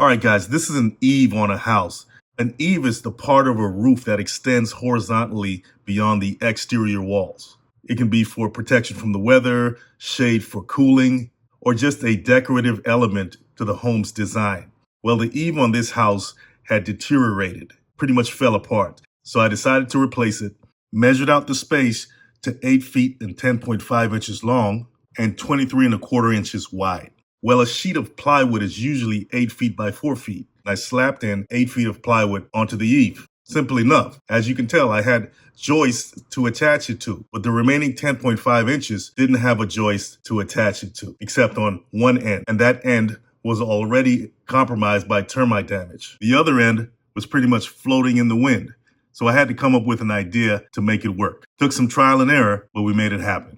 All right, guys, this is an eave on a house. An eave is the part of a roof that extends horizontally beyond the exterior walls. It can be for protection from the weather, shade for cooling, or just a decorative element to the home's design. Well, the eave on this house had deteriorated, pretty much fell apart. So I decided to replace it, measured out the space to 8 feet and 10.5 inches long and 23 and a quarter inches wide. Well, a sheet of plywood is usually 8 feet by 4 feet. I slapped in 8 feet of plywood onto the eave. Simple enough. As you can tell, I had joists to attach it to, but the remaining 10.5 inches didn't have a joist to attach it to, except on one end, and that end was already compromised by termite damage. The other end was pretty much floating in the wind, so I had to come up with an idea to make it work. Took some trial and error, but we made it happen.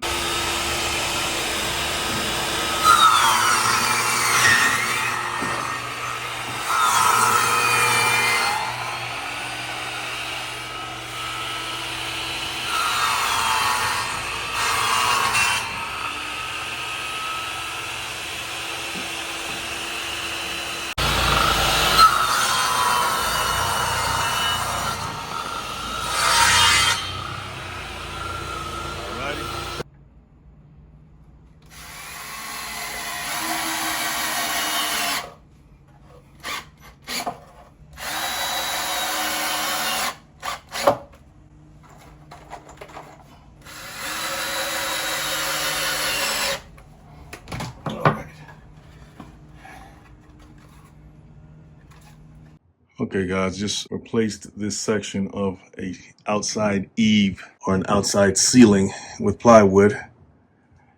Okay, guys, just replaced this section of a outside eave or an outside ceiling with plywood.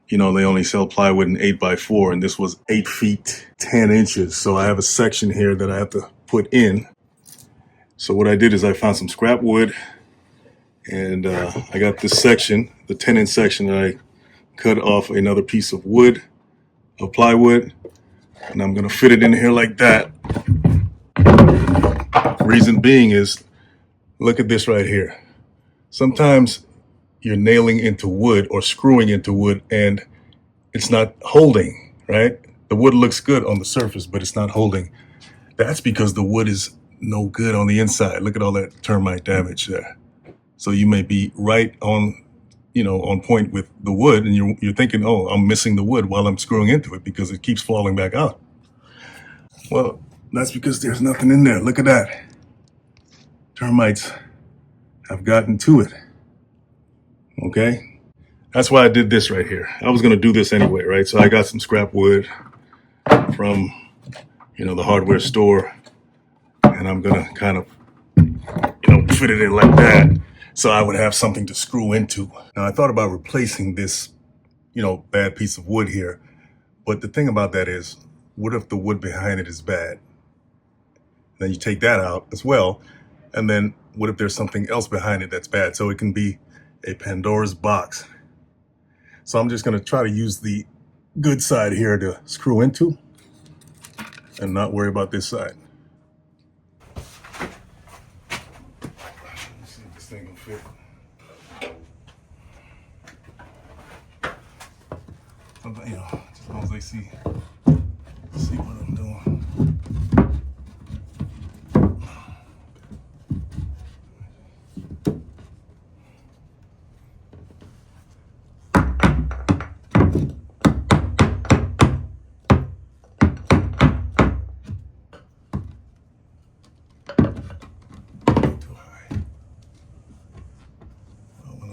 You know, they only sell plywood in 8x4, and this was 8 feet 10 inches. So I have a section here that I have to put in. So what I did is I found some scrap wood, and I got this section, the 10-inch section, that I cut off another piece of wood, of plywood, and I'm gonna fit it in here like that. Reason being is, look at this right here. Sometimes you're nailing into wood or screwing into wood and it's not holding, right? The wood looks good on the surface, but it's not holding. That's because the wood is no good on the inside. Look at all that termite damage there. So you may be right on, on point with the wood, and you're thinking, oh, I'm missing the wood while I'm screwing into it because it keeps falling back out. Well, that's because there's nothing in there. Look at that. Termites have gotten to it. Okay? That's why I did this right here. I was going to do this anyway, right? So I got some scrap wood from, the hardware store, and I'm going to kind of, fit it in like that so I would have something to screw into. Now, I thought about replacing this, bad piece of wood here. But the thing about that is, what if the wood behind it is bad? Then you take that out as well. And then what if there's something else behind it that's bad? So it can be a Pandora's box. So I'm just going to try to use the good side here to screw into and not worry about this side. Let's see if this thing will fit. Sometimes, just as long as they see what I'm doing.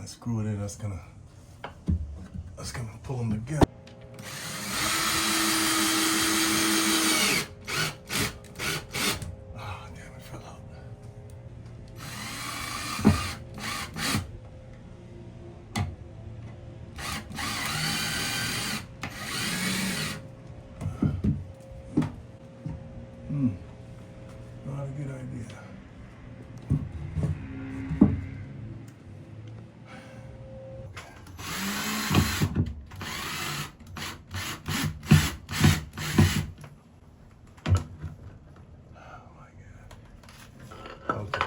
Screw it in, that's gonna pull them together. Oh, damn, it fell out. Not a good idea. Okay.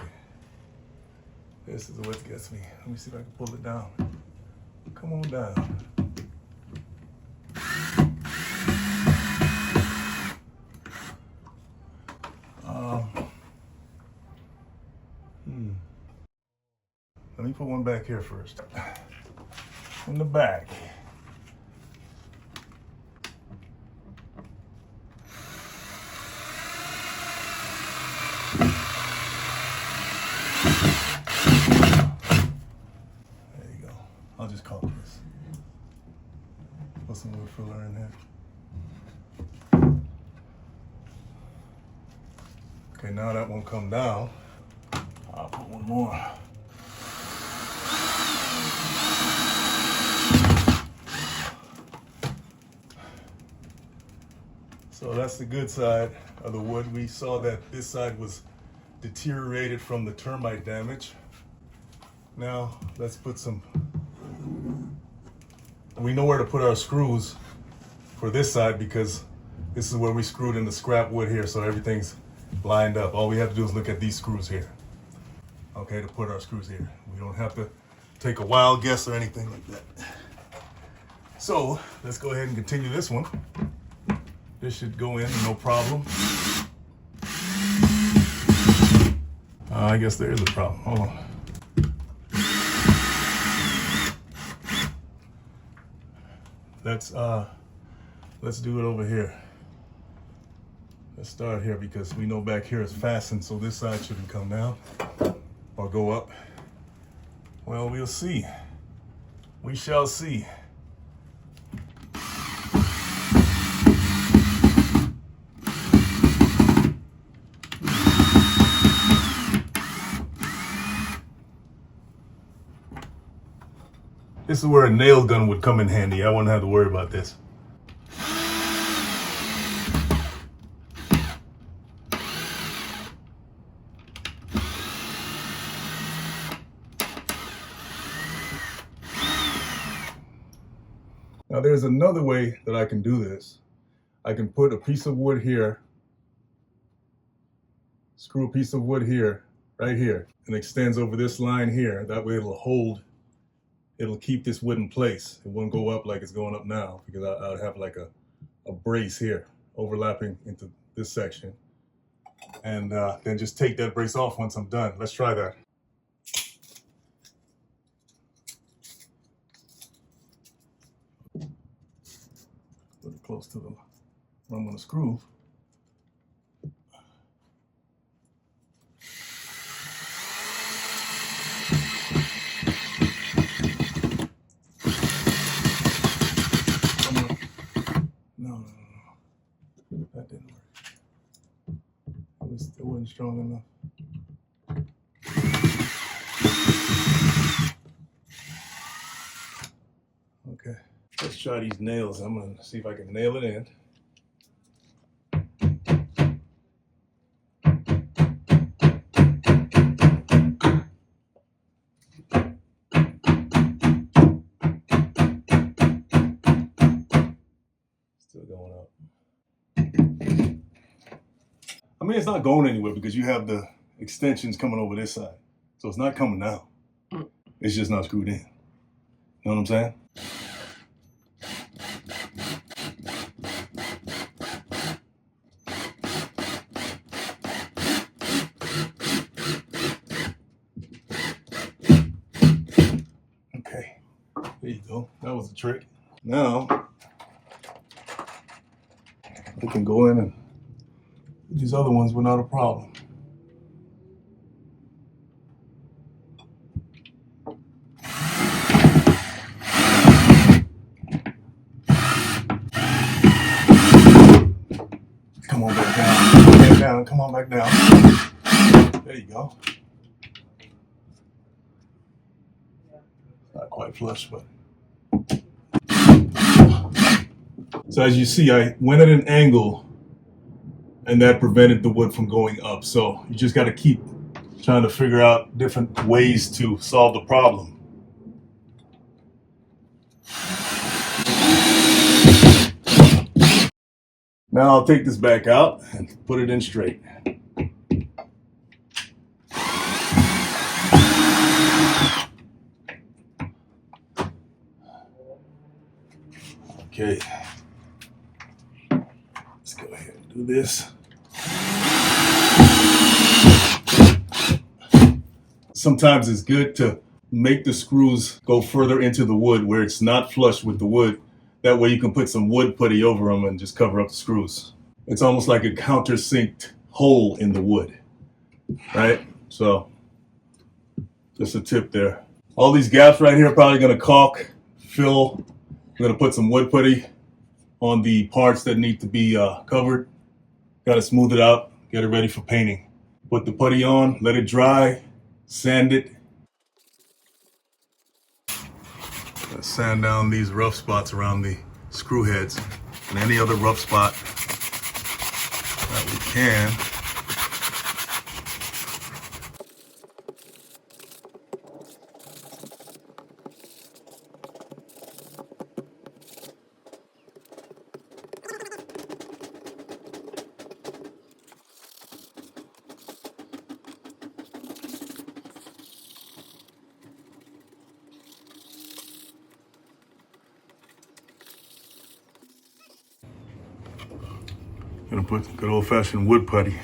This is what gets me. Let me see if I can pull it down. Come on down. Let me put one back here first. In the back. There you go. I'll just caulk this. Put some wood filler in there. Okay, now that won't come down. I'll put one more. So that's the good side of the wood. We saw that this side was deteriorated from the termite damage. Now let's put some, we know where to put our screws for this side because this is where we screwed in the scrap wood here, so everything's lined up. All we have to do is look at these screws here. Okay, to put our screws here. We don't have to take a wild guess or anything like that. So let's go ahead and continue this one. This should go in, no problem. I guess there is a problem. Hold on. Let's do it over here. Let's start here because we know back here is fastened, so this side shouldn't come down or go up. Well, we'll see. We shall see. This is where a nail gun would come in handy. I wouldn't have to worry about this. Now there's another way that I can do this. I can put a piece of wood here, screw a piece of wood here, right here, and extends over this line here. That way it'll hold. It'll keep this wood in place. It won't go up like it's going up now because I'll have like a brace here overlapping into this section. And then just take that brace off once I'm done. Let's try that. Put it close to where I'm gonna screw. No. That didn't work. It wasn't strong enough. Okay, let's try these nails. I'm gonna see if I can nail it in. Still going up. I mean, it's not going anywhere because you have the extensions coming over this side. So it's not coming down. It's just not screwed in. You know what I'm saying? Okay, there you go. That was a trick. Now, we can go in and these other ones were not a problem. Come on back down. Back down. Come on back down. There you go. Not quite flush, but. So as you see, I went at an angle and that prevented the wood from going up. So you just got to keep trying to figure out different ways to solve the problem. Now I'll take this back out and put it in straight. Okay, let's go ahead and do this. Sometimes it's good to make the screws go further into the wood where it's not flush with the wood. That way you can put some wood putty over them and just cover up the screws. It's almost like a countersinked hole in the wood, right? So just a tip there. All these gaps right here are probably gonna caulk, fill. I'm gonna put some wood putty on the parts that need to be covered. Gotta smooth it out, get it ready for painting. Put the putty on, let it dry, sand it. Sand down these rough spots around the screw heads and any other rough spot that we can. Gonna put good old-fashioned wood putty